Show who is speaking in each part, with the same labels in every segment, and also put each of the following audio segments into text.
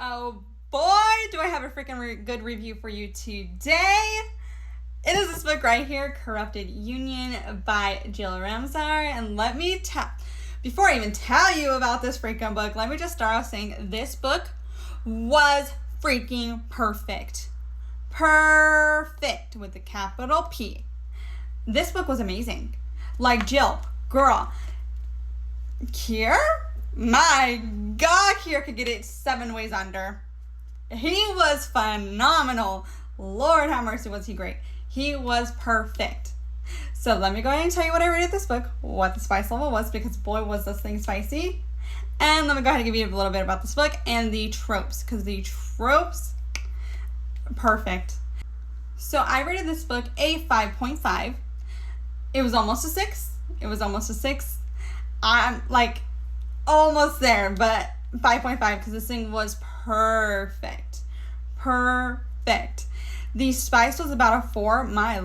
Speaker 1: Oh boy, do I have a freaking good review for you today. It is this book right here, Corrupted Union by Jill Ramsower. And let me before I even tell you about this freaking book, let me just start off saying this book was freaking perfect. Perfect with a capital P. This book was amazing. Like, Jill, girl, Kier? My God, Kier could get it 7 ways under. He was phenomenal. Lord have mercy, was he great. He was perfect. So let me go ahead and tell you what I rated this book, what the spice level was, because boy was this thing spicy. And let me go ahead and give you a little bit about this book and the tropes, because the tropes, perfect. So I rated this book a 5.5. It was almost a 6. I'm like almost there, but 5.5 because this thing was perfect. Perfect. The spice was about a 4. My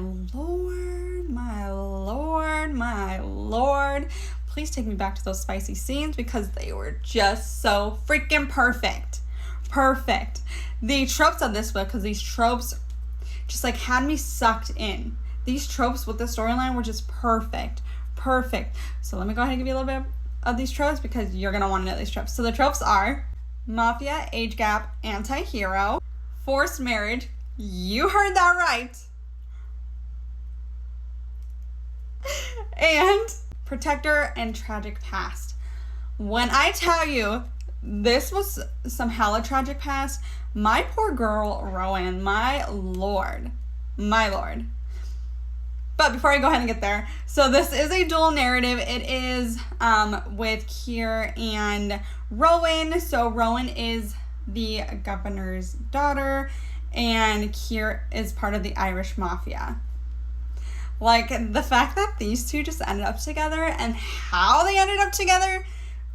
Speaker 1: lord. Please take me back to those spicy scenes because they were just so freaking perfect. Perfect. The tropes of this book, because these tropes just like had me sucked in. These tropes with the storyline were just perfect. Perfect. So let me go ahead and give you a little bit of these tropes because you're going to want to know these tropes. So the tropes are mafia, age gap, anti-hero, forced marriage. You heard that right. And protector and tragic past. When I tell you this was some hella tragic past, my poor girl Rowan, my lord. But before I go ahead and get there, so this is a dual narrative. It is with Kier and Rowan. So Rowan is the governor's daughter, and Kier is part of the Irish mafia. Like, the fact that these two just ended up together and how they ended up together,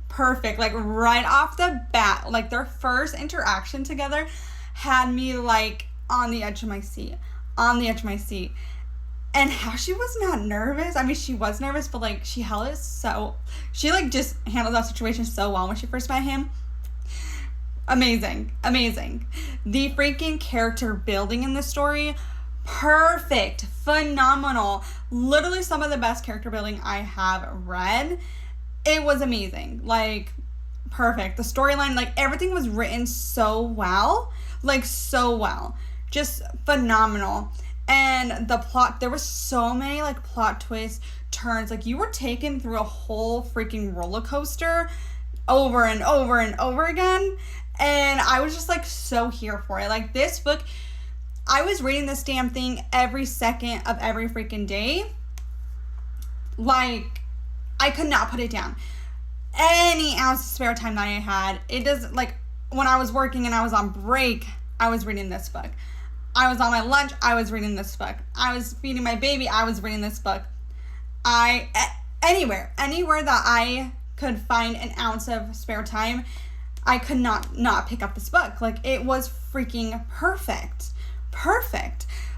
Speaker 1: perfect. Like, right off the bat, like, their first interaction together had me, like, on the edge of my seat. And how she was not nervous. I mean, she was nervous, but, like, she like, just handled that situation so well when she first met him. Amazing. The freaking character building in this story, perfect, phenomenal. Literally some of the best character building I have read. It was amazing. Like, perfect. The storyline, like, everything was written so well. Like, so well. Just phenomenal. And the plot, there was so many, like, plot twists, turns. Like, you were taken through a whole freaking roller coaster over and over and over again. And I was just, like, so here for it. Like, this book, I was reading this damn thing every second of every freaking day. Like, I could not put it down. Any ounce of spare time that I had, it doesn't, like, when I was working and I was on break, I was reading this book. I was on my lunch, I was reading this book. I was feeding my baby, I was reading this book. Anywhere that I could find an ounce of spare time, I could not pick up this book. Like, it was freaking perfect.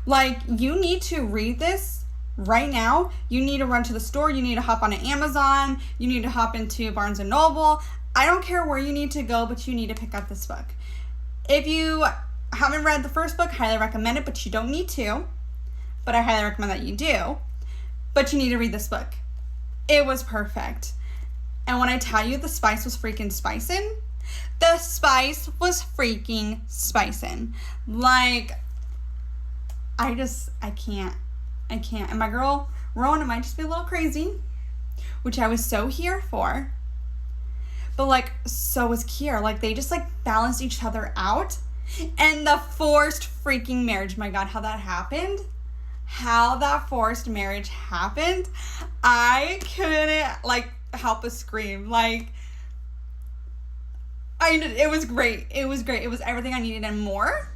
Speaker 1: Like, you need to read this right now. You need to run to the store. You need to hop on Amazon. You need to hop into Barnes & Noble. I don't care where you need to go, but you need to pick up this book. If you haven't read the first book, highly recommend it, but you don't need to. But I highly recommend that you do. But you need to read this book. It was perfect. And when I tell you the spice was freaking spicing, the spice was freaking spicing. Like, I can't. And my girl, Rowan, it might just be a little crazy, which I was so here for. But, like, so was Kier. Like, they just, like, balanced each other out. And the forced freaking marriage, my God, how that happened. How that forced marriage happened. I couldn't, like, help but scream. Like, it was great. It was everything I needed and more.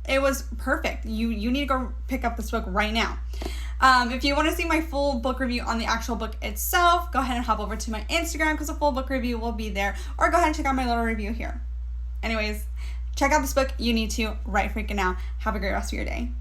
Speaker 1: It was perfect. You need to go pick up this book right now. If you want to see my full book review on the actual book itself, go ahead and hop over to my Instagram because a full book review will be there. Or go ahead and check out my little review here. Anyways, check out this book. You need to right freaking now. Have a great rest of your day.